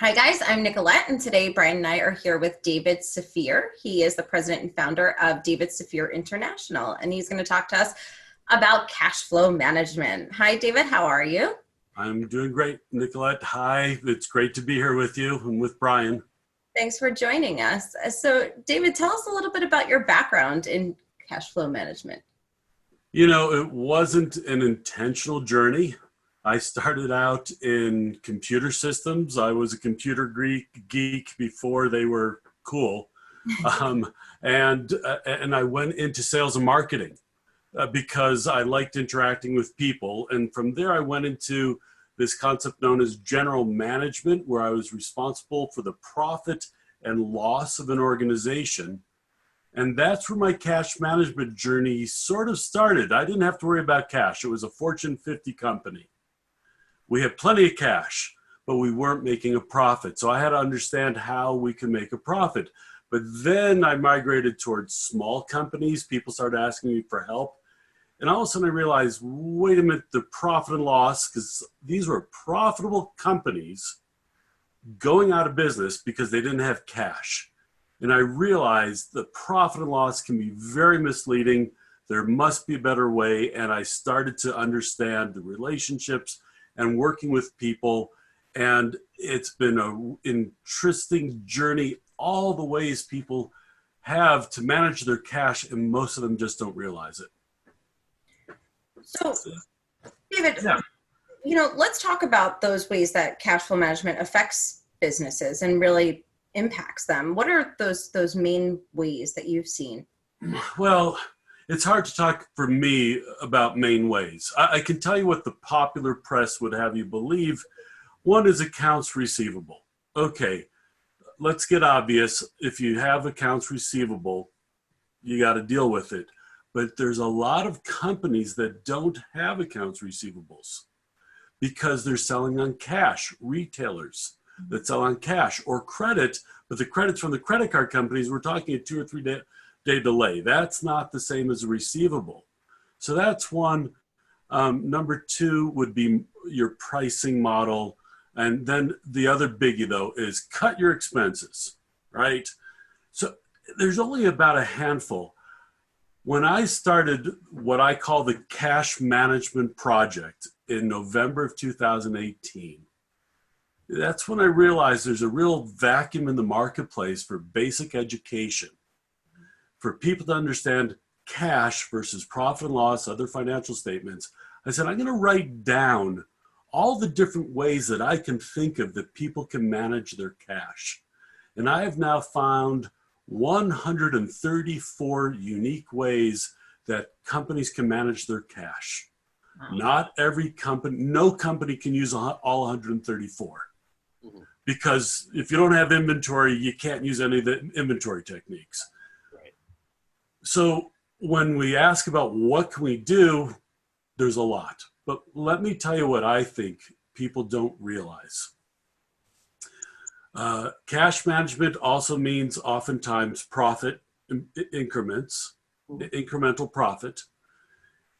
Hi guys, I'm Nicolette, and today Brian and I are here with David Saphir. He is the president and founder of David Saphir International, and he's going to talk to us about cash flow management. Hi David, how are you? I'm doing great, Nicolette. Hi, it's great to be here with you and with Brian. Thanks for joining us. So David, tell us a little bit about your background in cash flow management. You know, it wasn't an intentional journey. I started out in computer systems. I was a computer geek before they were cool. And I went into sales and marketing because I liked interacting with people. And from there, I went into this concept known as general management, where I was responsible for the profit and loss of an organization. And that's where my cash management journey sort of started. I didn't have to worry about cash. It was a Fortune 50 company. We had plenty of cash, but we weren't making a profit. So I had to understand how we can make a profit. But then I migrated towards small companies. People started asking me for help. And all of a sudden I realized, wait a minute, the profit and loss, because these were profitable companies going out of business because they didn't have cash. And I realized the profit and loss can be very misleading. There must be a better way. And I started to understand the relationships and working with people. And it's been an interesting journey, all the ways people have to manage their cash, and most of them just don't realize it. So, David, Yeah. let's talk about those ways that cash flow management affects businesses and really impacts them. What are those main ways that you've seen? Well, it's hard to talk for me about main ways. I can tell you what the popular press would have you believe. One is accounts receivable. Okay, let's get obvious. If you have accounts receivable, you got to deal with it. But there's a lot of companies that don't have accounts receivables because they're selling on cash, retailers that sell on cash or credit, but the credits from the credit card companies, we're talking a 2 or 3 day delay. That's not the same as a receivable. So that's one. Number two would be your pricing model. And then the other biggie though is cut your expenses, right? So there's only about a handful. When I started what I call the cash management project in November of 2018, that's when I realized there's a real vacuum in the marketplace for basic education, for people to understand cash versus profit and loss, other financial statements. I said, I'm going to write down all the different ways that I can think of that people can manage their cash. And I have now found 134 unique ways that companies can manage their cash. Wow. Not every company, no company can use all 134. Mm-hmm. Because if you don't have inventory, you can't use any of the inventory techniques. Right. So when we ask about what can we do, there's a lot. But let me tell you what I think people don't realize. Cash management also means oftentimes profit increments, incremental profit.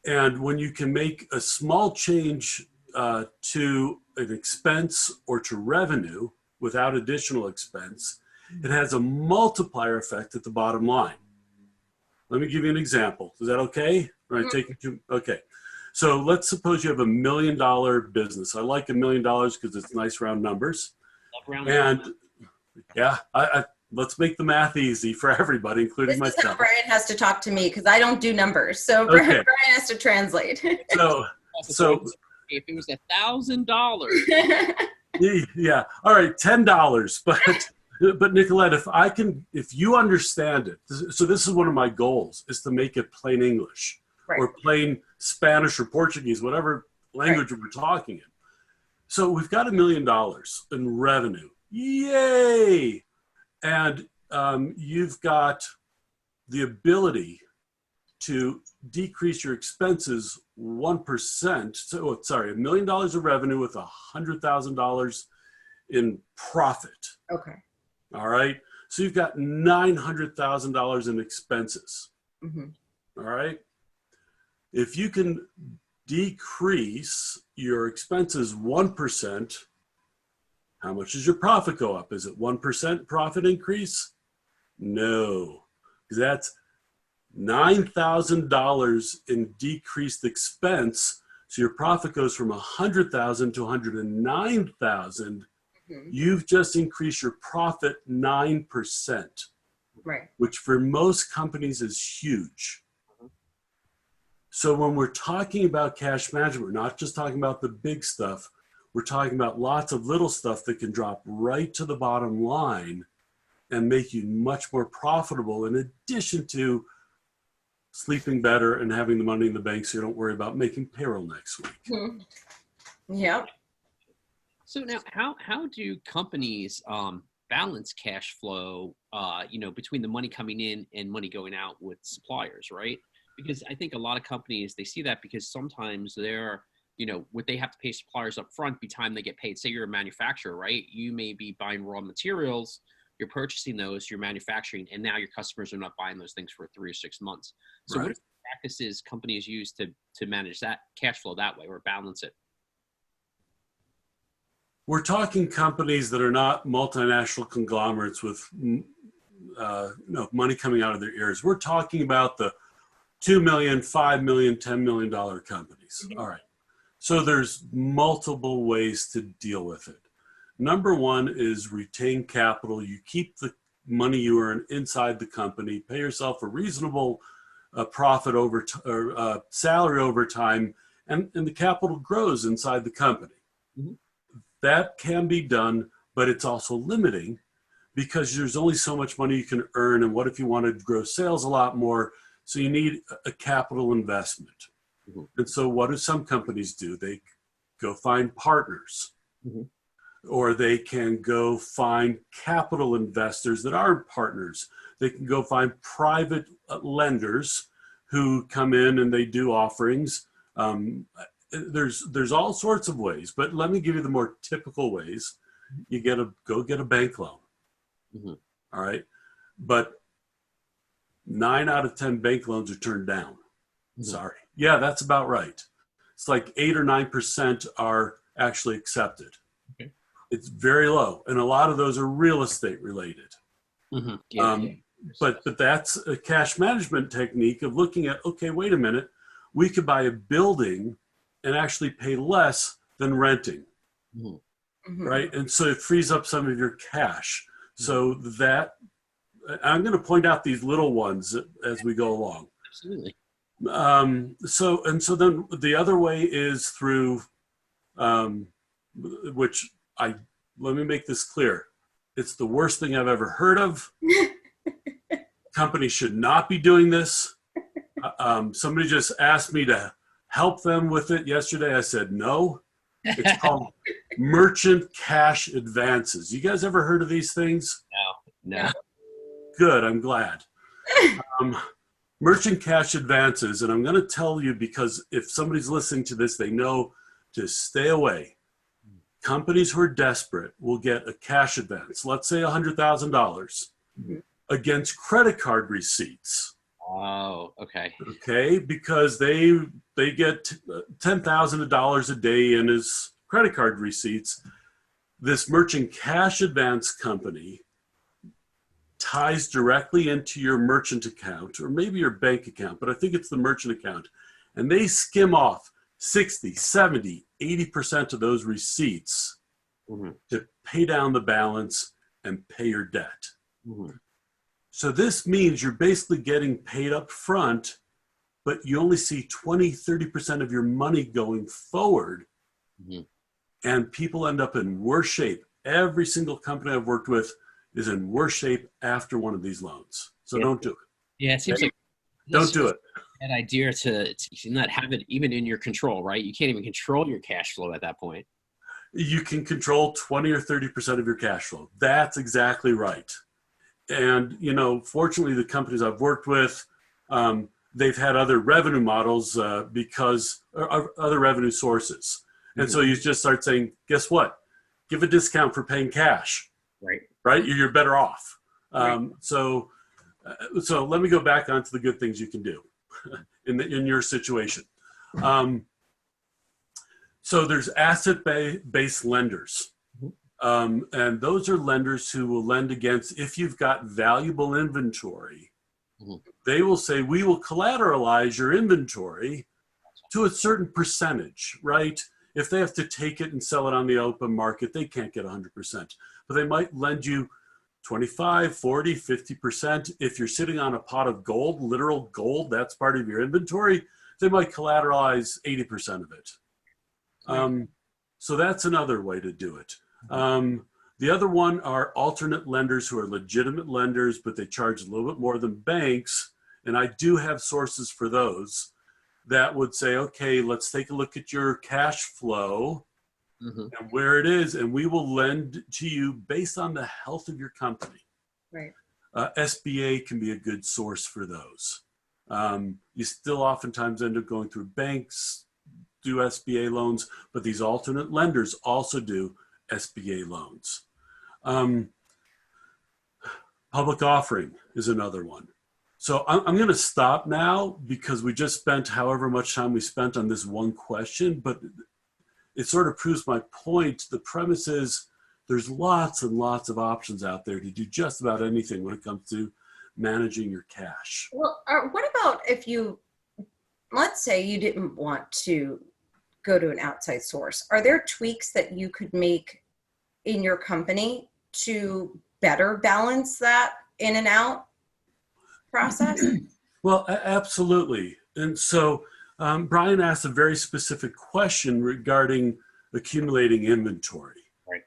And when you can make a small change to an expense or to revenue without additional expense, it has a multiplier effect at the bottom line. Let me give you an example. Is that okay? All right, okay. So let's suppose you have $1 million business. I like $1 million because it's nice round numbers. And yeah, let's make the math easy for everybody, including myself. This is how Brian has to talk to me because I don't do numbers. So okay. Brian has to translate. So if it was $1,000. Yeah. All right. $10. But Nicolette, if you understand it, so this is one of my goals, is to make it plain English, right, or plain Spanish or Portuguese, whatever language we're talking in. So we've got $1 million in revenue. Yay! And you've got the ability to decrease your expenses 1%. So, sorry, $1 million of revenue with $100,000 in profit. Okay. All right. So you've got $900,000 in expenses. Mm-hmm. All right. If you can decrease your expenses 1%, How much does your profit go up? Is it 1% profit increase? No, because that's $9,000 in decreased expense. So your profit goes from 100,000 to 109,000. You've just increased your profit 9%, Right. which for most companies is huge. So when we're talking about cash management, we're not just talking about the big stuff. We're talking about lots of little stuff that can drop right to the bottom line and make you much more profitable, in addition to sleeping better and having the money in the bank so you don't worry about making payroll next week. Yep. So now, how do companies balance cash flow, between the money coming in and money going out with suppliers, right? Because I think a lot of companies, they see that because sometimes they're, what they have to pay suppliers up front by the time they get paid. Say you're a manufacturer, right? You may be buying raw materials, you're purchasing those, you're manufacturing, and now your customers are not buying those things for 3 or 6 months. So Right. what are the practices companies use to manage that cash flow that way or balance it? We're talking companies that are not multinational conglomerates with money coming out of their ears. We're talking about the $2 million, $5 million, $10 million companies. All right. So there's multiple ways to deal with it. Number one is retain capital. You keep the money you earn inside the company, pay yourself a reasonable profit or salary over time, and the capital grows inside the company. That can be done, but it's also limiting because there's only so much money you can earn. And what if you want to grow sales a lot more? So you need a capital investment. And so what do some companies do? They go find partners, or they can go find capital investors that aren't partners. They can go find private lenders who come in and they do offerings. There's all sorts of ways, but let me give you the more typical ways. You go get a bank loan. All right. But 9 out of 10 bank loans are turned down. Sorry. Yeah, that's about right. It's like 8 or 9% are actually accepted. Okay. It's very low. And a lot of those are real estate related. But that's a cash management technique of looking at, okay, wait a minute, we could buy a building and actually pay less than renting, right? And so it frees up some of your cash. So that, I'm going to point out these little ones as we go along. Absolutely. So then the other way is through, let me make this clear. It's the worst thing I've ever heard of. Companies should not be doing this. Somebody just asked me to help them with it yesterday. I said, no. It's called merchant cash advances. You guys ever heard of these things? No. Good, I'm glad. Merchant cash advances, and I'm going to tell you because if somebody's listening to this, they know to stay away. Companies who are desperate will get a cash advance, let's say $100,000, against credit card receipts. Oh, okay. Okay, because they get $10,000 a day in his credit card receipts. This merchant cash advance company ties directly into your merchant account or maybe your bank account, but I think it's the merchant account. And they skim off 60, 70, 80% of those receipts to pay down the balance and pay your debt. So this means you're basically getting paid up front, but you only see 20, 30% of your money going forward. And people end up in worse shape. Every single company I've worked with is in worse shape after one of these loans. So don't do it. Yeah, it seems like don't do it. An idea to not have it even in your control, right? You can't even control your cash flow at that point. You can control 20 or 30% of your cash flow. That's exactly right. And, fortunately, the companies I've worked with, they've had other revenue models because other revenue sources. And so you just start saying, guess what? Give a discount for paying cash. Right? You're better off. So let me go back onto the good things you can do in your situation. So there's asset-based lenders. And those are lenders who will lend against, if you've got valuable inventory, they will say, we will collateralize your inventory to a certain percentage, right? If they have to take it and sell it on the open market, they can't get 100%. But they might lend you 25, 40, 50%. If you're sitting on a pot of gold, literal gold, that's part of your inventory, they might collateralize 80% of it. So that's another way to do it. The other one are alternate lenders who are legitimate lenders, but they charge a little bit more than banks. And I do have sources for those that would say, okay, let's take a look at your cash flow and where it is, and we will lend to you based on the health of your company. Right. SBA can be a good source for those. You still oftentimes end up going through banks, do SBA loans, but these alternate lenders also do SBA loans. Public offering is another one. So I'm going to stop now because we just spent however much time we spent on this one question, but it sort of proves my point. The premise is there's lots and lots of options out there to do just about anything when it comes to managing your cash. Well, what about if let's say you didn't want to go to an outside source? Are there tweaks that you could make in your company to better balance that in and out process? Well, absolutely. And so Brian asked a very specific question regarding accumulating inventory, right,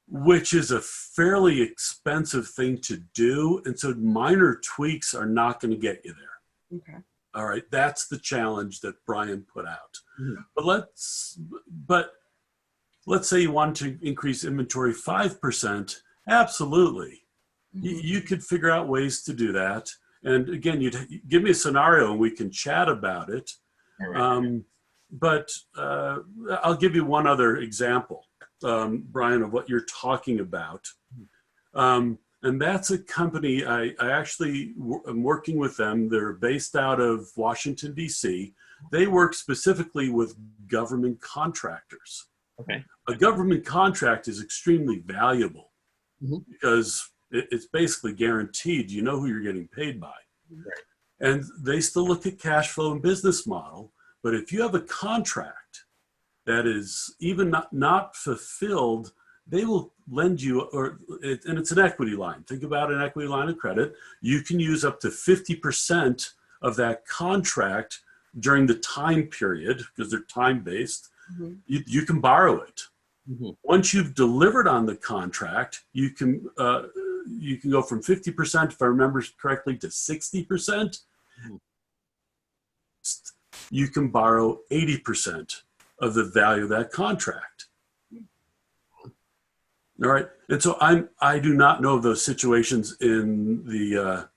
which is a fairly expensive thing to do. And so minor tweaks are not going to get you there. Okay. All right. That's the challenge that Brian put out. But let's say you want to increase inventory 5%. Absolutely. You could figure out ways to do that. And again, you'd give me a scenario and we can chat about it. Right. But I'll give you one other example, Brian, of what you're talking about. And that's a company, I actually am working with them. They're based out of Washington, D.C. They work specifically with government contractors. Okay. A government contract is extremely valuable because it's basically guaranteed. You know who you're getting paid by. Right. And they still look at cash flow and business model. But if you have a contract that is even not fulfilled, they will lend you, and it's an equity line. Think about an equity line of credit. You can use up to 50% of that contract during the time period because they're time-based. You can borrow it. Once you've delivered on the contract, you can go from 50%, if I remember correctly, to 60%. You can borrow 80% of the value of that contract. All right. And so I do not know of those situations in the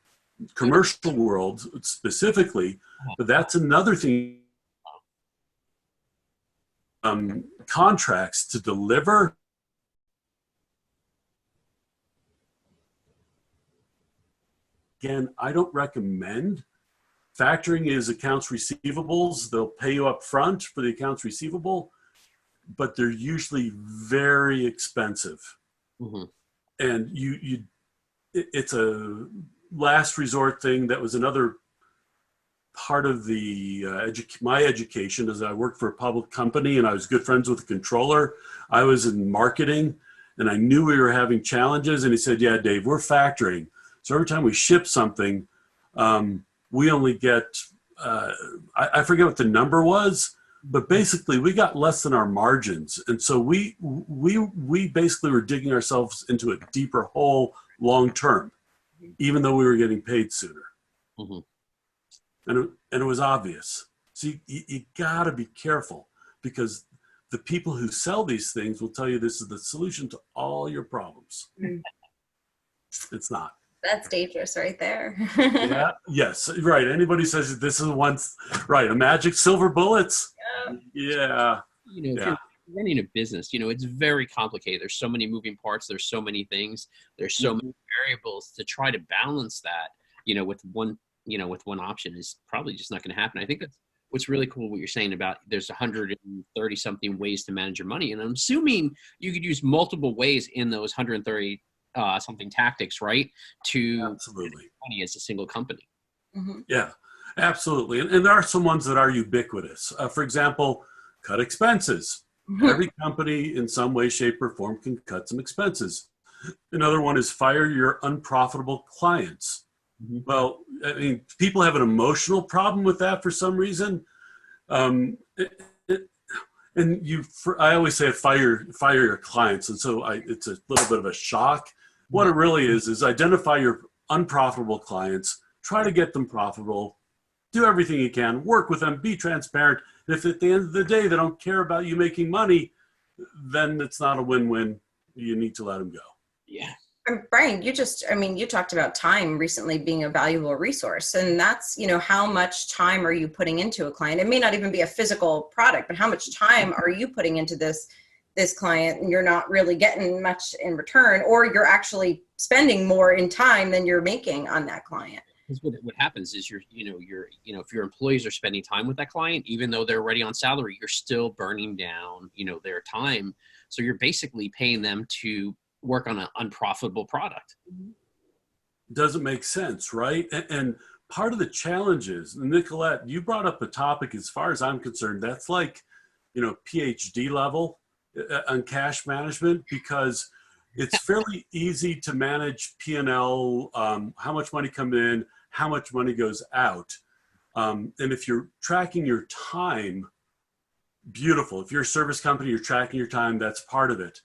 commercial world specifically, but that's another thing. Contracts to deliver. Again, I don't recommend. Factoring is accounts receivables. They'll pay you up front for the accounts receivable, but they're usually very expensive. And it's a last resort thing. That was another part of the my education. As I worked for a public company and I was good friends with the controller. I was in marketing and I knew we were having challenges. And he said, yeah, Dave, we're factoring. So every time we ship something, we only get, I forget what the number was, but basically we got less than our margins. And so we basically were digging ourselves into a deeper hole long-term, even though we were getting paid sooner. And it was obvious. So you gotta be careful because the people who sell these things will tell you this is the solution to all your problems. It's not. That's dangerous right there. Yeah. Yes. Right. Anybody says this is once right. A magic silver bullets. Yeah. If you're running a business, it's very complicated. There's so many moving parts. There's so many things. There's so many variables to try to balance that, with one option is probably just not going to happen. I think what's really cool what you're saying about there's 130 something ways to manage your money. And I'm assuming you could use multiple ways in those 130 something tactics, right? To Absolutely. manage money as a single company. Mm-hmm. Yeah, absolutely. And there are some ones that are ubiquitous. For example, cut expenses. Mm-hmm. Every company in some way, shape, or form can cut some expenses. Another one is fire your unprofitable clients. Mm-hmm. Well, I mean, people have an emotional problem with that for some reason. And I always say fire your clients. And so it's a little bit of a shock. What it really is identify your unprofitable clients, try to get them profitable, do everything you can, work with them, be transparent. And if at the end of the day, they don't care about you making money, then it's not a win-win. You need to let them go. Yeah. And Brian, you talked about time recently being a valuable resource, and that's, how much time are you putting into a client? It may not even be a physical product, but how much time are you putting into this client, and you're not really getting much in return, or you're actually spending more in time than you're making on that client. Because what happens is if your employees are spending time with that client, even though they're already on salary, you're still burning down, their time. So you're basically paying them to work on an unprofitable product. Doesn't make sense, right? And part of the challenge is, Nicolette, you brought up a topic, as far as I'm concerned, that's like, PhD level on cash management, because it's fairly easy to manage P&L, how much money comes in, how much money goes out. And if you're tracking your time, beautiful. If you're a service company, you're tracking your time, that's part of it.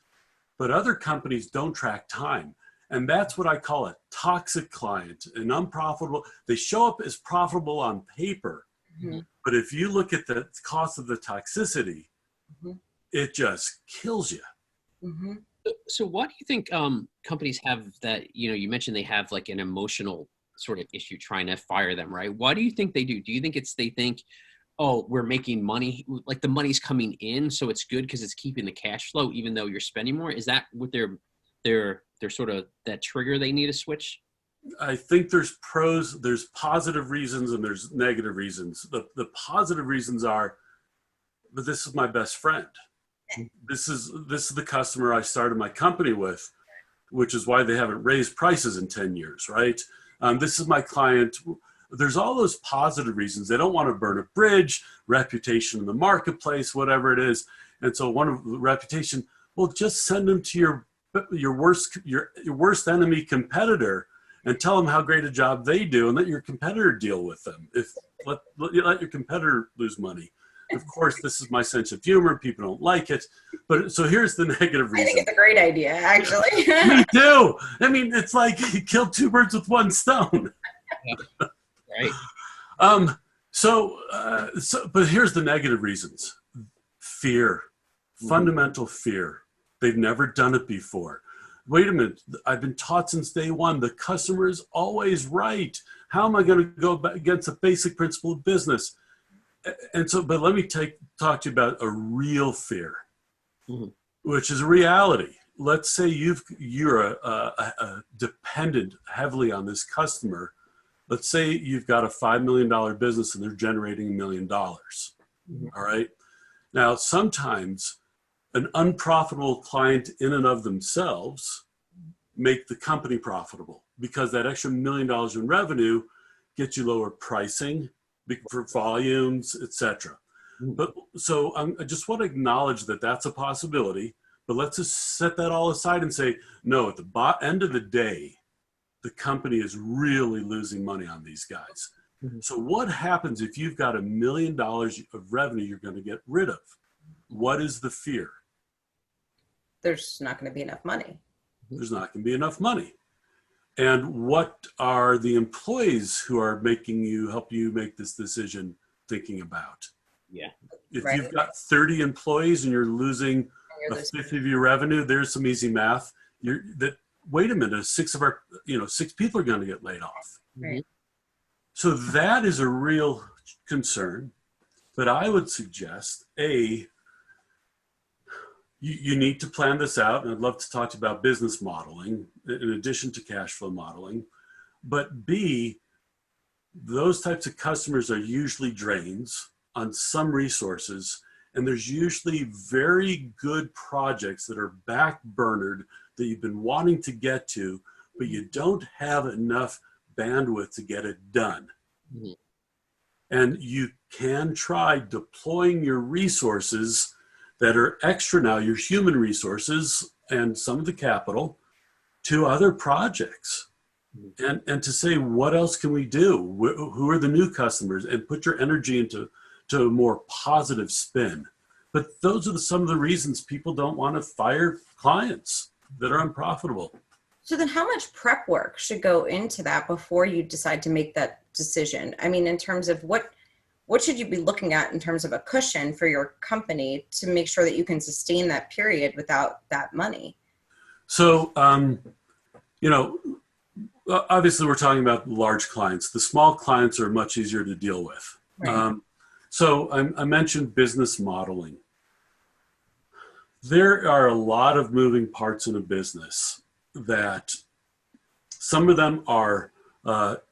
But other companies don't track time. And that's what I call a toxic client, an unprofitable. They show up as profitable on paper. Mm-hmm. But if you look at the cost of the toxicity, mm-hmm. it just kills you. Mm-hmm. So what do you think companies have that, you mentioned they have like an emotional sort of issue trying to fire them, right? What do you think they do? Do you think they think, oh, we're making money, like the money's coming in, so it's good because it's keeping the cash flow, even though you're spending more? Is that what their sort of that trigger they need to switch? I think there's positive reasons and there's negative reasons. The positive reasons are, but this is my best friend. This is the customer I started my company with, which is why they haven't raised prices in 10 years, right? This is my client. There's all those positive reasons. They don't want to burn a bridge, reputation in the marketplace, whatever it is. And so one of the reputation, well, just send them to your worst enemy competitor and tell them how great a job they do, and let your competitor deal with them. Let your competitor lose money. Of course, this is my sense of humor. People don't like it. But so here's the negative reason. I think it's a great idea, actually. Me too. I mean, it's like you kill two birds with one stone. Yeah. Right. But here's the negative reasons. Fear, fundamental fear. They've never done it before. Wait a minute. I've been taught since day one, the customer is always right. How am I going to go against a basic principle of business? And so, but let me talk to you about a real fear, which is a reality. Let's say you're a dependent heavily on this customer. Let's say you've got a $5 million business and they're generating $1 million. All right. Now, sometimes an unprofitable client in and of themselves make the company profitable, because that extra $1 million in revenue gets you lower pricing for volumes, etc. But so I just want to acknowledge that that's a possibility, but let's just set that all aside and say, no, at the end of the day, the company is really losing money on these guys. So what happens if you've got $1 million of revenue you're going to get rid of? What is the fear? There's not going to be enough money. There's not going to be enough money. And what are the employees who are help you make this decision thinking about? Yeah. If you've got 30 employees and you're losing a fifth of your revenue, there's some easy math. Wait a minute, six people are going to get laid off. Right. So that is a real concern. But I would suggest, you need to plan this out, and I'd love to talk to you about business modeling in addition to cash flow modeling. But B, those types of customers are usually drains on some resources, and there's usually very good projects that are backburnered that you've been wanting to get to, but you don't have enough bandwidth to get it done. Mm-hmm. And you can try deploying your resources that are extra now, your human resources and some of the capital, to other projects. And to say, what else can we do? Who are the new customers? And put your energy into a more positive spin. But those are some of the reasons people don't want to fire clients that are unprofitable. So then how much prep work should go into that before you decide to make that decision? I mean, in terms of what should you be looking at in terms of a cushion for your company to make sure that you can sustain that period without that money? So, obviously we're talking about large clients. The small clients are much easier to deal with. Right. So I mentioned business modeling. There are a lot of moving parts in a business that some of them are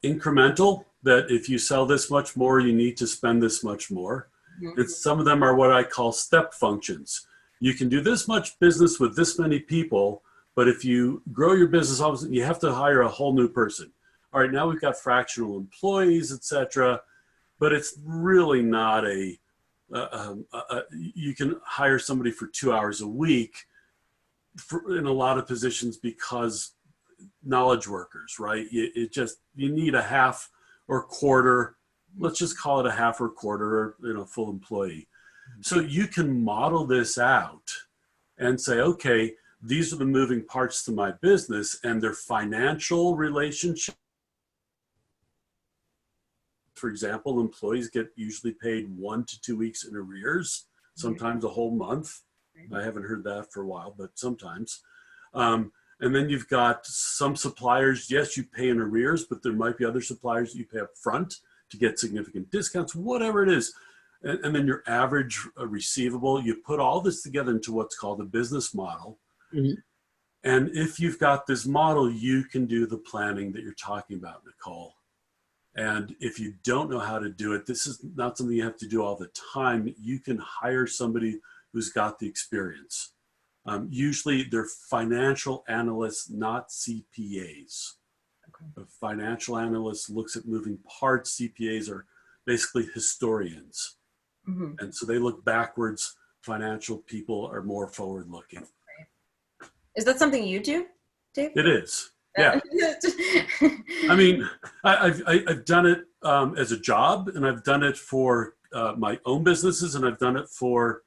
incremental, that if you sell this much more, you need to spend this much more. Mm-hmm. And some of them are what I call step functions. You can do this much business with this many people, but if you grow your business, all of a sudden you have to hire a whole new person. All right, now we've got fractional employees, et cetera, but it's really not you can hire somebody for 2 hours a week in a lot of positions because knowledge workers, right? You need a half or quarter, let's just call it a half or quarter, or full employee. So you can model this out and say, okay, these are the moving parts to my business and their financial relationship. For example, employees get usually paid 1 to 2 weeks in arrears, sometimes a whole month. I haven't heard that for a while, but sometimes. And then you've got some suppliers, yes, you pay in arrears, but there might be other suppliers that you pay up front to get significant discounts, whatever it is. And then your average receivable, you put all this together into what's called a business model. Mm-hmm. And if you've got this model, you can do the planning that you're talking about, Nicole. And if you don't know how to do it, this is not something you have to do all the time. You can hire somebody who's got the experience. Usually they're financial analysts, not CPAs. Okay. A financial analyst looks at moving parts. CPAs are basically historians. Mm-hmm. And so they look backwards. Financial people are more forward looking. Right. Is that something you do, Dave? It is. Yeah. I mean, I've done it as a job, and I've done it for my own businesses, and I've done it for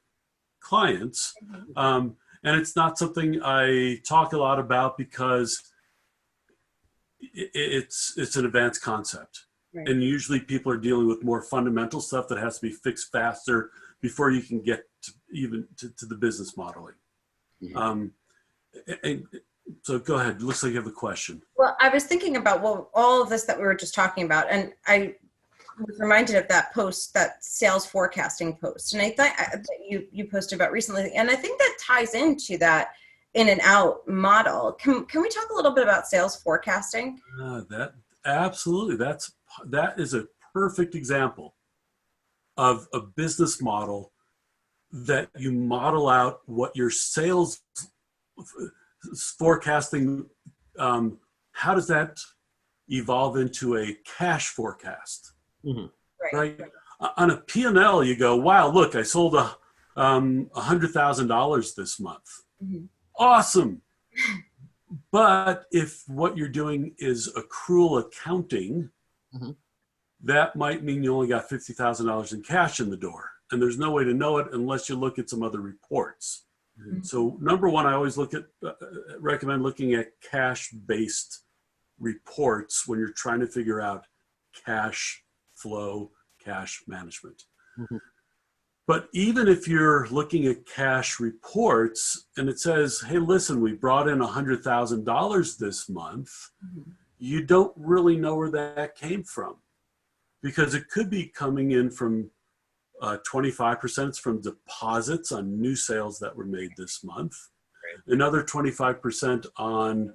clients. Mm-hmm. And it's not something I talk a lot about because it's an advanced concept. Right. And usually people are dealing with more fundamental stuff that has to be fixed faster before you can get to the business modeling. Mm-hmm. So go ahead. It looks like you have a question. Well, I was thinking about all of this that we were just talking about, and I was reminded of that post, that sales forecasting post, and I thought that you posted about recently, and I think that ties into that in and out model. Can we talk a little bit about sales forecasting? That absolutely. That is a perfect example of a business model that you model out what your sales forecasting, how does that evolve into a cash forecast? Mm-hmm. Right. On a P&L, you go, wow, look, I sold $100,000 this month. Mm-hmm. Awesome. But if what you're doing is accrual accounting, mm-hmm. that might mean you only got $50,000 in cash in the door. And there's no way to know it unless you look at some other reports. Mm-hmm. So number one, I always recommend looking at cash-based reports when you're trying to figure out cash flow, cash management. Mm-hmm. But even if you're looking at cash reports and it says, hey, listen, we brought in $100,000 this month, Mm-hmm. you don't really know where that came from, because it could be coming in from 25% from deposits on new sales that were made this month. Right. Another 25% on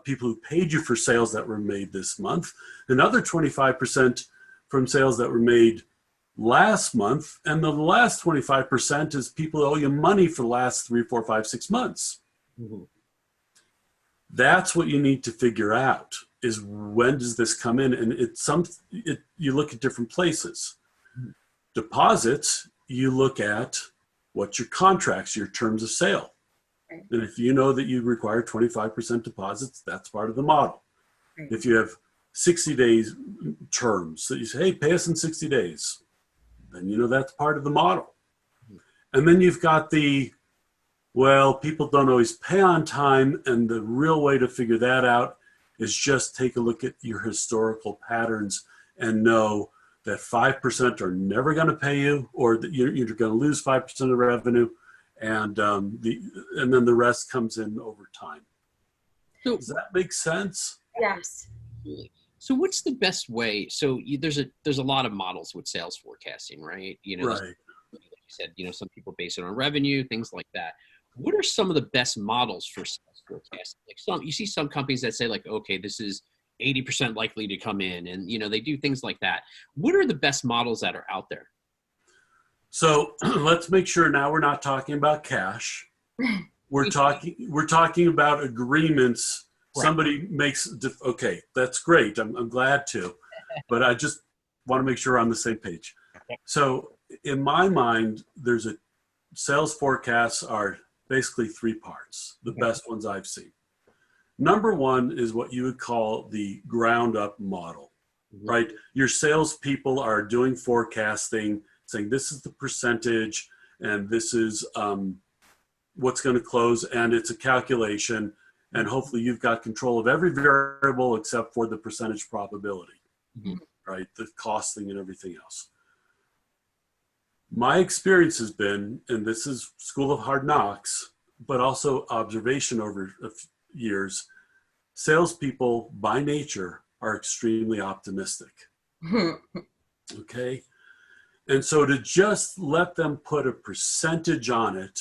people who paid you for sales that were made this month. Another 25% from sales that were made last month, and the last 25% is people owe you money for the last 3, 4, 5, 6 months. Mm-hmm. That's what you need to figure out, is when does this come in? And you look at different places. Deposits, you look at what's your contracts, your terms of sale. Right. And if you know that you require 25% deposits, that's part of the model. Right. If you have 60 days terms, so you say, hey, pay us in 60 days, then you know that's part of the model. And then you've got well, people don't always pay on time, and the real way to figure that out is just take a look at your historical patterns and know that 5% are never going to pay you, or that you're going to lose 5% of revenue, and then the rest comes in over time. So, does that make sense? Yes. So what's the best way? So there's a lot of models with sales forecasting, right? Right. Like you said, some people base it on revenue, things like that. What are some of the best models for sales forecasting? Like you see some companies that say like, okay, this is 80% likely to come in, and they do things like that. What are the best models that are out there? So let's make sure now we're not talking about cash. We're talking about agreements. Right. Somebody makes, okay, that's great. I'm glad to, but I just want to make sure we're on the same page. So in my mind, sales forecasts are basically 3 parts, the best ones I've seen. Number one is what you would call the ground up model, right? Your salespeople are doing forecasting, saying this is the percentage and this is what's going to close, and it's a calculation, and hopefully you've got control of every variable except for the percentage probability, right? The costing and everything else. My experience has been, and this is School of Hard Knocks, but also observation over years, salespeople by nature are extremely optimistic. Okay? And so to just let them put a percentage on it,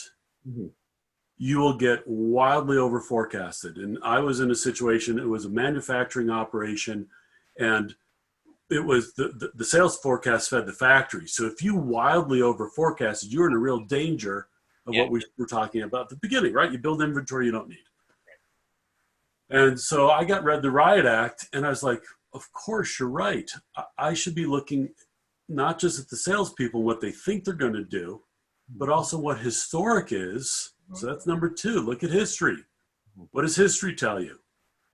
you will get wildly over forecasted. And I was in a situation, it was a manufacturing operation, and it was the sales forecast fed the factory. So if you wildly over forecasted, you're in a real danger of what we were talking about at the beginning, right? You build inventory you don't need. And so I got read the Riot Act, and I was like, of course you're right. I should be looking not just at the salespeople, what they think they're going to do, but also what historic is. So that's number 2. Look at history. What does history tell you?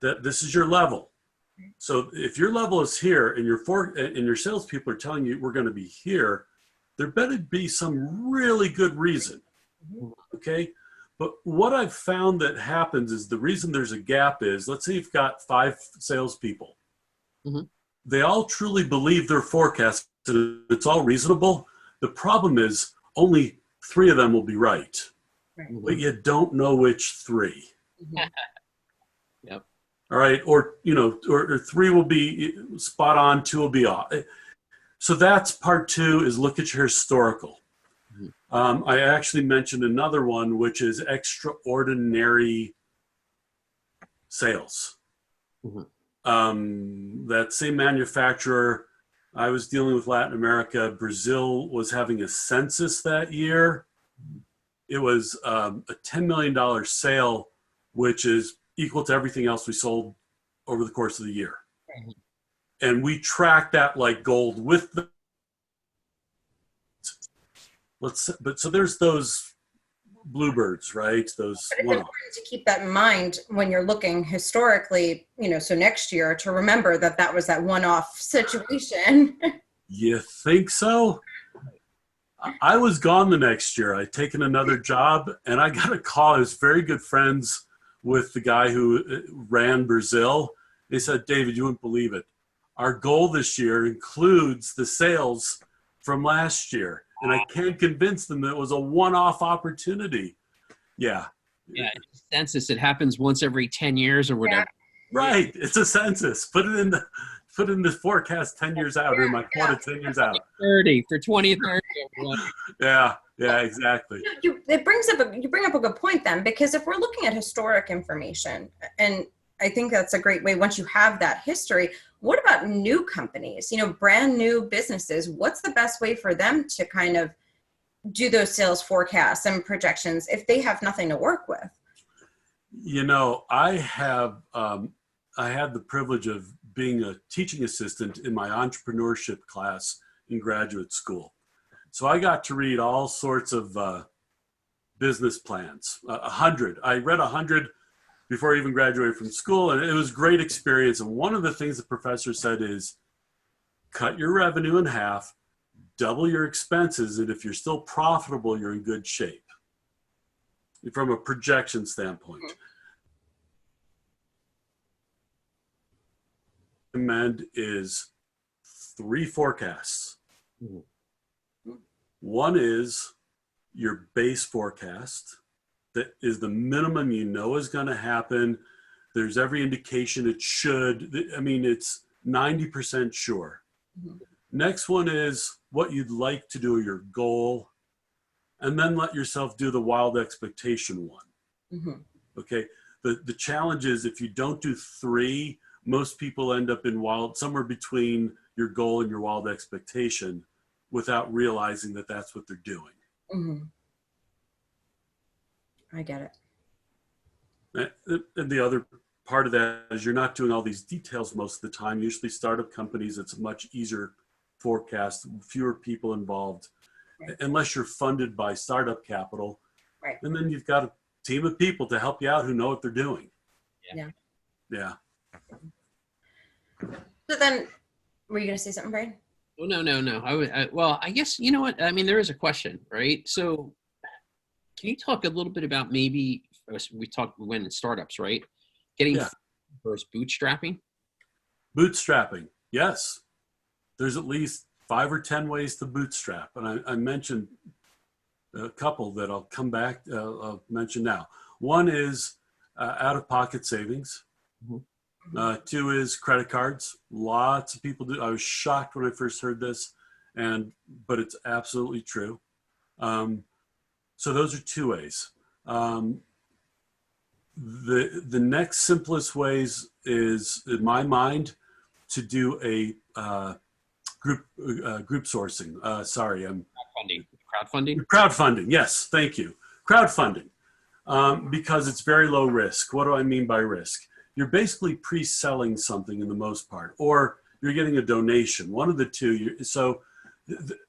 That this is your level. So if your level is here and your salespeople are telling you we're going to be here, there better be some really good reason. Okay? But what I've found that happens is the reason there's a gap is, let's say you've got 5 salespeople. They all truly believe their forecast, and it's all reasonable. The problem is only 3 of them will be right. But you don't know which 3. Yep. All right. Or 3 will be spot on, 2 will be off. So that's part 2, is look at your historical. I actually mentioned another one, which is extraordinary sales. That same manufacturer, I was dealing with Latin America. Brazil was having a census that year. It was a $10 million sale, which is equal to everything else we sold over the course of the year. And we tracked that like gold with the, so there's those bluebirds, right? Those. But it's important to keep that in mind when you're looking historically, so next year, to remember that was that one-off situation. You think so? I was gone the next year. I'd taken another job, and I got a call. I was very good friends with the guy who ran Brazil. They said, David, you wouldn't believe it. Our goal this year includes the sales from last year. And I can't convince them that it was a one-off opportunity. Yeah. Yeah, census, it happens once every 10 years or whatever. Right. It's a census. Put it in the forecast 10 years out, or my quota 10 years out. 30 for 2030. Yeah, exactly. You bring up a good point then, because if we're looking at historic information, and I think that's a great way, once you have that history, What about new companies, brand new businesses? What's the best way for them to kind of do those sales forecasts and projections if they have nothing to work with? I had the privilege of being a teaching assistant in my entrepreneurship class in graduate school. So I got to read all sorts of business plans, 100. I read 100 before I even graduated from school, and it was a great experience. And one of the things the professor said is, cut your revenue in half, double your expenses, and if you're still profitable, you're in good shape from a projection standpoint. Recommend is 3 forecasts. One is your base forecast. That is the minimum is going to happen. There's every indication it should. I mean, it's 90% sure. Next one is what you'd like to do, your goal. And then let yourself do the wild expectation one. Okay. The challenge is if you don't do 3, most people end up in somewhere between your goal and your wild expectation without realizing that that's what they're doing. I get it. And the other part of that is you're not doing all these details most of the time. Usually startup companies, it's a much easier forecast, fewer people involved, unless you're funded by startup capital. Right. And then you've got a team of people to help you out who know what they're doing. Yeah. So then, were you going to say something, Brian? Oh, no. Well, I guess, you know what? I mean, there is a question, right? So can you talk a little bit about we went in startups, right? Getting versus bootstrapping? Bootstrapping, yes. There's at least 5 or 10 ways to bootstrap. And I mentioned a couple that I'll come back, I'll mention now. One is out-of-pocket savings. 2 is credit cards. Lots of people do. I was shocked when I first heard this, but it's absolutely true. So those are 2 ways. The next simplest ways is, in my mind, to do a group sourcing. Crowdfunding. Yes, thank you. Crowdfunding, because it's very low risk. What do I mean by risk? You're basically pre-selling something in the most part, or you're getting a donation. One of the 2.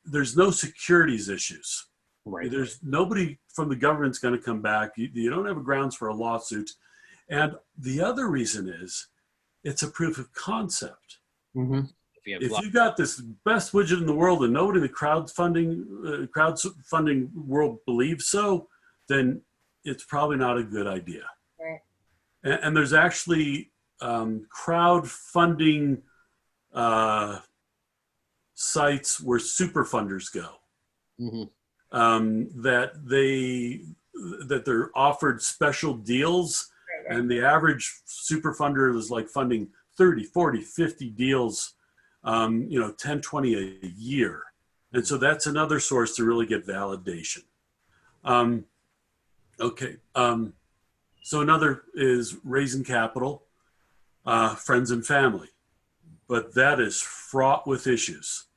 There's no securities issues. Right. There's nobody from the government's going to come back. You don't have a grounds for a lawsuit. And the other reason is it's a proof of concept. If you got this best widget in the world and nobody in the crowdfunding world believes so, then it's probably not a good idea. Right. And there's actually crowdfunding sites where super funders go. That they're offered special deals, and the average super funder is like funding 30, 40, 50 deals, 10, 20 a year. And so that's another source to really get validation. So another is raising capital, friends and family, but that is fraught with issues.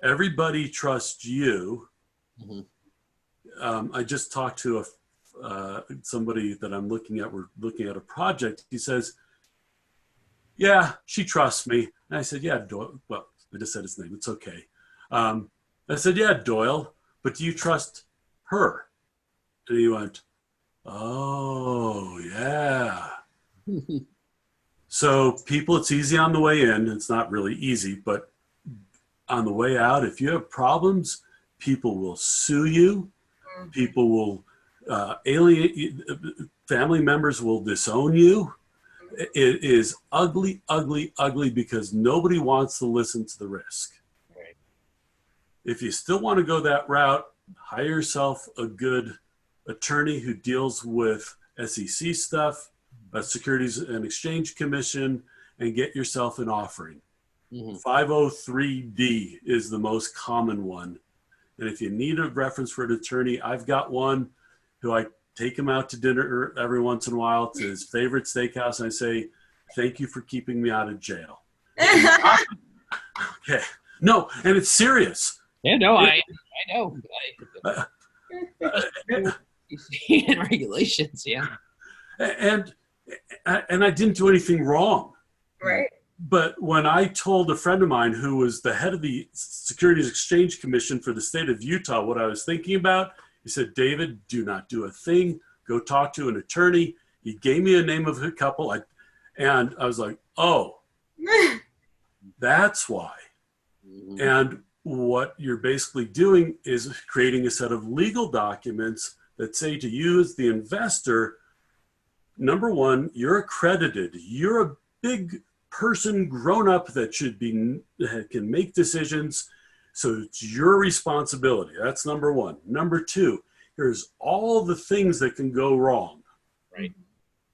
Everybody trusts you. I just talked to somebody that I'm looking at. We're looking at a project. He says, "Yeah, she trusts me." And I said, "Yeah, Doyle." Well, I just said his name. It's okay. I said, "Yeah, Doyle, but do you trust her?" And he went, "Oh, yeah." So people, it's easy on the way in. It's not really easy, but on the way out, if you have problems, people will sue you. People will alienate you. Family members will disown you. It is ugly, ugly, ugly because nobody wants to listen to the risk. Right. If you still want to go that route, hire yourself a good attorney who deals with SEC stuff, Securities and Exchange Commission, and get yourself an offering. 503D is the most common one. And if you need a reference for an attorney, I've got one who I take him out to dinner every once in a while to his favorite steakhouse. And I say, "Thank you for keeping me out of jail." Okay. No, and it's serious. Yeah, no, I know. Uh, You see in regulations, yeah. and I didn't do anything wrong. Right. But when I told a friend of mine who was the head of the Securities Exchange Commission for the state of Utah what I was thinking about, he said, David, do not do a thing. Go talk to an attorney. He gave me a name of a couple. And I was like, oh, that's why. Mhm. And what you're basically doing is creating a set of legal documents that say to you as the investor, number one, you're accredited. You're a big person, grown up, that can make decisions. So it's your responsibility. That's number one. Number two, here's all the things that can go wrong. Right.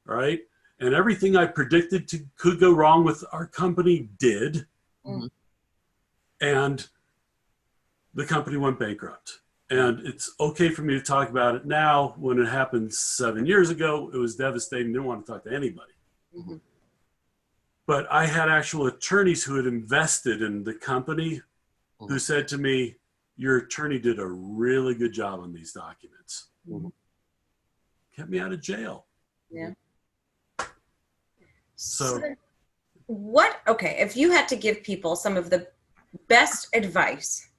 Right. And everything I predicted could go wrong with our company did. Mhm. And the company went bankrupt. And it's okay for me to talk about it now. When it happened 7 years ago, it was devastating. Didn't want to talk to anybody. Mhm. But I had actual attorneys who had invested in the company who said to me, your attorney did a really good job on these documents. Mhm. Kept me out of jail. Yeah. So Okay, if you had to give people some of the best advice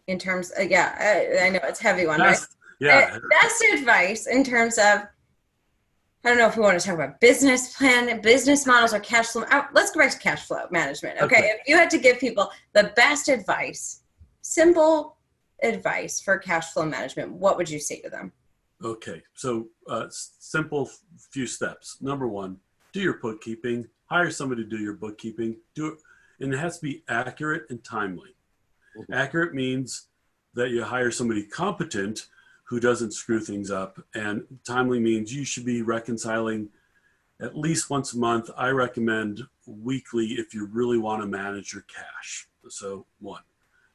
in terms of, I know it's a heavy one, right? Yeah. Best advice in terms of, I don't know if we want to talk about business plan, business models, or cash flow. Let's go back to cash flow management. Okay. If you had to give people the best advice, simple advice for cash flow management, what would you say to them? Okay. So simple few steps. Number one, do your bookkeeping. Hire somebody to do your bookkeeping. Do it, and it has to be accurate and timely. Mhm. Accurate means that you hire somebody competent who doesn't screw things up, and timely means you should be reconciling at least once a month. I recommend weekly if you really want to manage your cash. So one.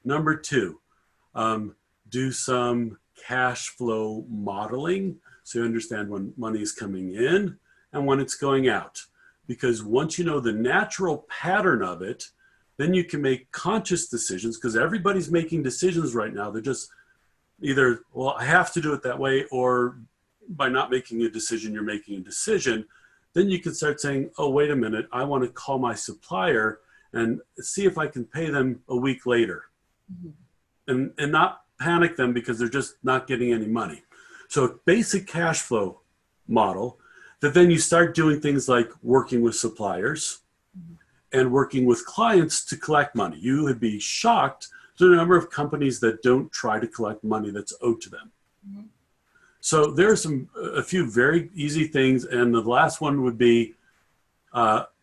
Number two, do some cash flow modeling so you understand when money is coming in and when it's going out. Because once you know the natural pattern of it, then you can make conscious decisions, because everybody's making decisions right now. They're just either, well, I have to do it that way, or by not making a decision, you're making a decision. Then you can start saying, oh, wait a minute, I want to call my supplier and see if I can pay them a week later. Mm-hmm. And not panic them because they're just not getting any money. So basic cash flow model that then you start doing things like working with suppliers and working with clients to collect money. You would be shocked to the number of companies that don't try to collect money that's owed to them. Mm-hmm. So there's a few very easy things. And the last one would be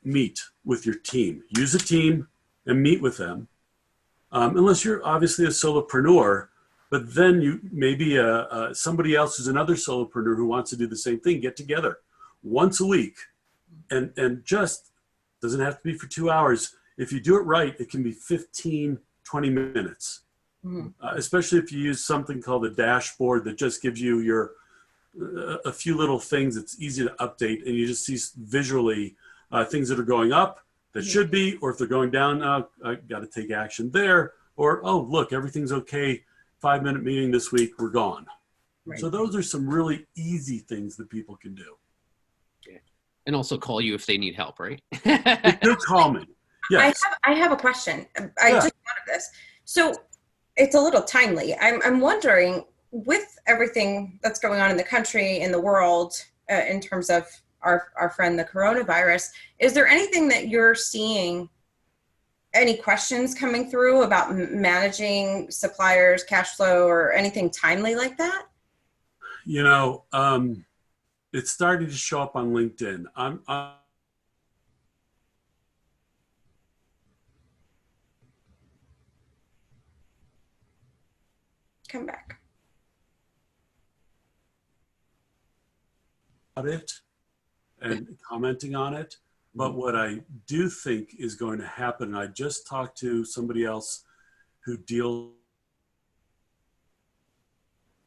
meet with your team. Use a team and meet with them. Unless you're obviously a solopreneur, but then you maybe somebody else who's another solopreneur who wants to do the same thing, get together once a week and just, doesn't have to be for 2 hours. If you do it right, it can be 15, 20 minutes, especially if you use something called a dashboard that just gives you a few little things. It's easy to update, and you just see visually things that are going up that should be, or if they're going down, I got to take action there, or, oh, look, everything's okay. 5-minute meeting this week, we're gone. Right. So those are some really easy things that people can do. And also call you if they need help, right? They do call me. Yes. I have a question. I just thought of this. So it's a little timely. I'm wondering, with everything that's going on in the country, in the world, in terms of our friend, the coronavirus, is there anything that you're seeing, any questions coming through about managing suppliers, cash flow, or anything timely like that? You know, it's starting to show up on LinkedIn. I'm Come back. it and commenting on it. But what I do think is going to happen, and I just talked to somebody else who deals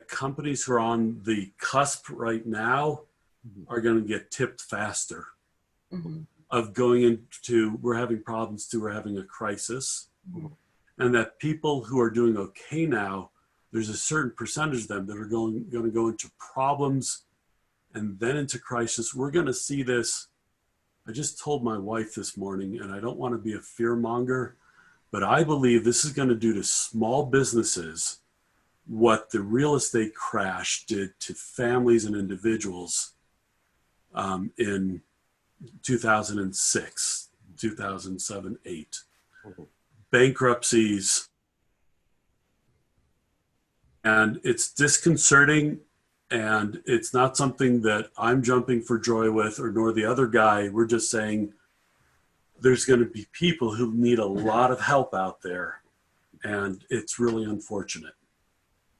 companies who are on the cusp right now are going to get tipped faster. Mm-hmm. of going into we're having problems to we're having a crisis, and that people who are doing okay now, there's a certain percentage of them that are going to go into problems and then into crisis. We're going to see this. I just told my wife this morning, and I don't want to be a fear monger, but I believe this is going to do to small businesses what the real estate crash did to families and individuals in 2006, 2007, 8. Bankruptcies. And it's disconcerting, and it's not something that I'm jumping for joy with, or nor the other guy. We're just saying there's going to be people who need a lot of help out there, and it's really unfortunate.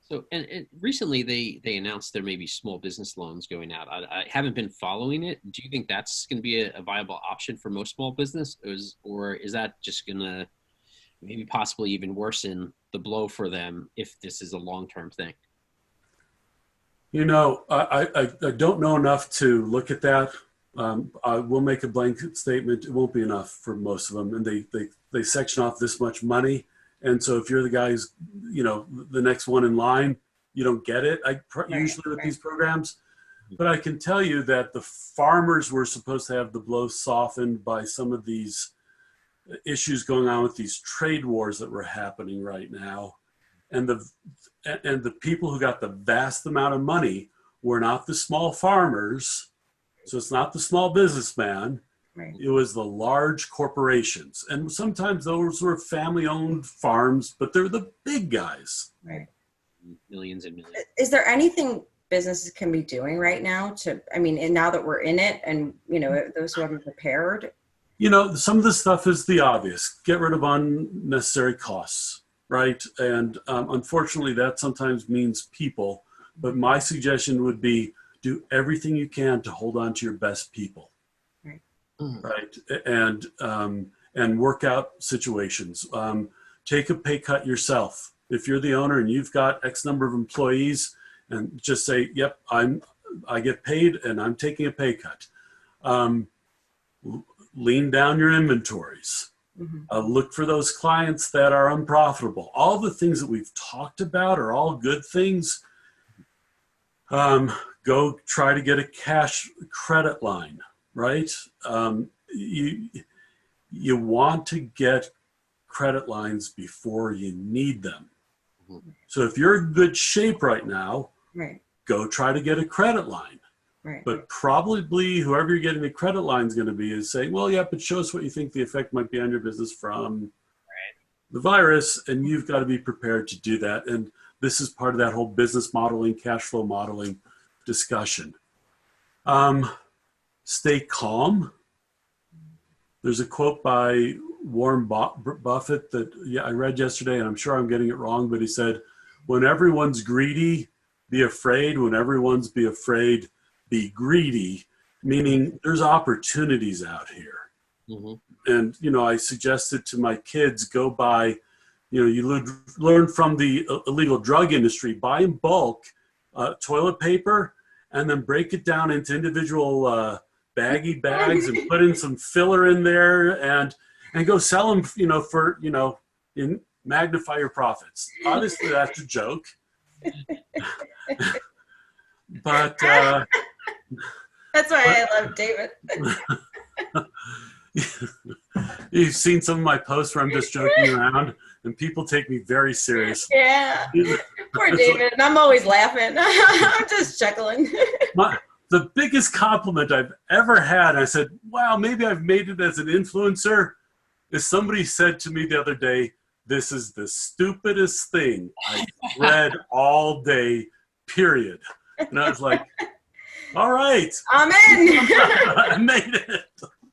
So, and recently they announced there may be small business loans going out. I haven't been following it. Do you think that's going to be a viable option for most small business, or is that just going to maybe possibly even worsen the blow for them if this is a long-term thing? You know, I don't know enough to look at that. I will make a blanket statement. It won't be enough for most of them, and they section off this much money. And so if you're the guy who's, you know, the next one in line, you don't get it. Usually with these programs. But I can tell you that the farmers were supposed to have the blow softened by some of these issues going on with these trade wars that were happening right now. And the people who got the vast amount of money were not the small farmers. So it's not the small businessman. Right. It was the large corporations. And sometimes those were family-owned farms, but they're the big guys. Right. Millions and millions. Is there anything businesses can be doing right now to, I mean, and now that we're in it and, you know, those who haven't prepared? You know, some of the stuff is the obvious. Get rid of unnecessary costs, right? And unfortunately, that sometimes means people. But my suggestion would be do everything you can to hold on to your best people. Right, and work out situations. Take a pay cut yourself. If you're the owner and you've got X number of employees, and just say, "Yep, I get paid, and I'm taking a pay cut." Lean down your inventories. Look for those clients that are unprofitable. All the things that we've talked about are all good things. Go try to get a cash credit line. Right? You want to get credit lines before you need them. So if you're in good shape right now, go try to get a credit line. But probably whoever you're getting the credit line is going to be is saying, well, yeah, but show us what you think the effect might be on your business from the virus, and you've got to be prepared to do that. And this is part of that whole business modeling, cash flow modeling discussion. Stay calm. There's a quote by Warren Buffett that I read yesterday, and I'm sure I'm getting it wrong, but he said, when everyone's greedy, be afraid. When everyone's be afraid, be greedy, meaning there's opportunities out here. And, you know, I suggested to my kids, go buy, you know, you learn from the illegal drug industry, buy in bulk toilet paper, and then break it down into individual baggy bags and put in some filler in there and go sell them, you know, for, you know, magnify your profits. Obviously that's a joke. But that's why I love David. You've seen some of my posts where I'm just joking around and people take me very serious. Yeah. Poor David. And I'm always laughing. I'm just chuckling. The biggest compliment I've ever had, I said, wow, maybe I've made it as an influencer, is somebody said to me the other day, this is the stupidest thing I've read all day, period. And I was like, all right. I'm in. I made it.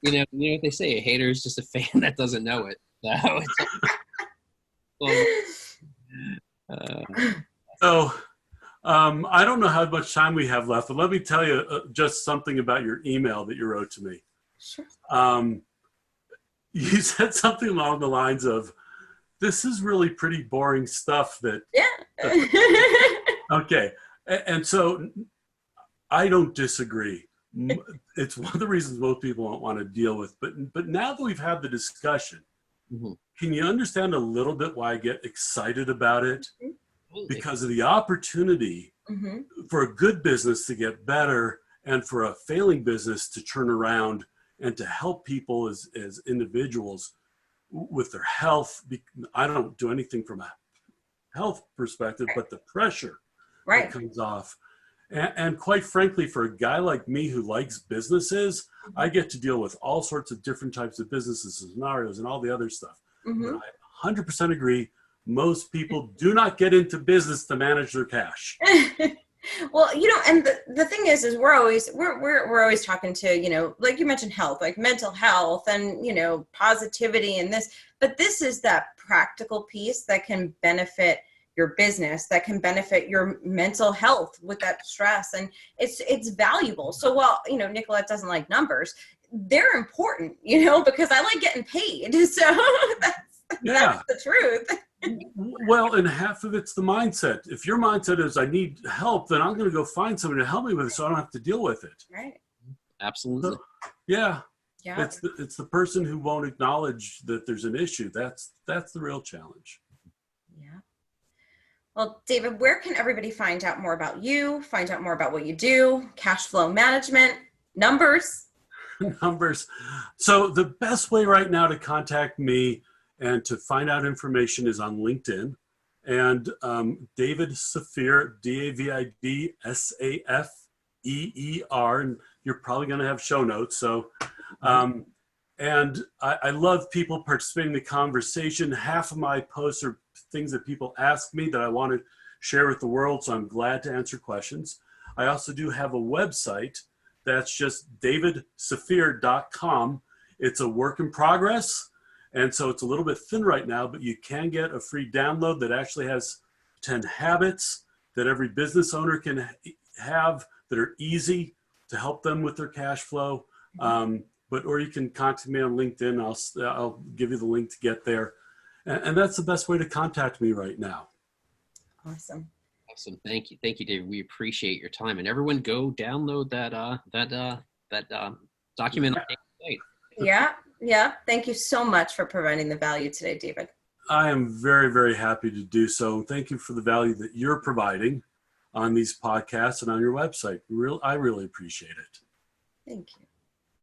You know what they say, a hater is just a fan that doesn't know it. So I don't know how much time we have left, but let me tell you just something about your email that you wrote to me. Sure. You said something along the lines of, this is really pretty boring stuff that. Yeah. Okay. And so I don't disagree. It's one of the reasons most people don't want to deal with. But now that we've had the discussion, Mhm. can you understand a little bit why I get excited about it? Absolutely. Because of the opportunity Mm-hmm. for a good business to get better and for a failing business to turn around and to help people as individuals with their health. I don't do anything from a health perspective, Right. but the pressure that Right. comes off. And quite frankly, for a guy like me who likes businesses, I get to deal with all sorts of different types of businesses and scenarios and all the other stuff. Mm-hmm. But I 100% agree. Most people do not get into business to manage their cash. Well, and the thing is we're always talking to, like you mentioned, health, like mental health and, positivity and this, but this is that practical piece that can benefit your business, that can benefit your mental health with that stress. And it's valuable. So while, Nicolette doesn't like numbers, they're important, because I like getting paid. So that's the truth. Well, and half of it's the mindset. If your mindset is I need help, then I'm going to go find somebody to help me with it so I don't have to deal with it. Right. Absolutely. So, yeah. Yeah. It's the person who won't acknowledge that there's an issue. That's the real challenge. Yeah. Well, David, where can everybody find out more about you, find out more about what you do, cash flow management, numbers? Numbers. So the best way right now to contact me and to find out information is on LinkedIn. And David Safeer, DavidSafeer, and you're probably going to have show notes. So, and I love people participating in the conversation. Half of my posts are things that people ask me that I want to share with the world. So I'm glad to answer questions. I also do have a website that's just davidsafeer.com. It's a work in progress. And so it's a little bit thin right now, but you can get a free download that actually has 10 habits that every business owner can have that are easy to help them with their cash flow. Or you can contact me on LinkedIn. I'll give you the link to get there. And that's the best way to contact me right now. Awesome. Awesome. Thank you, David. We appreciate your time. And everyone, go download that document on David's site. Yeah. Thank you so much for providing the value today, David. I am very, very happy to do so. Thank you for the value that you're providing on these podcasts and on your website. I really appreciate it. Thank you.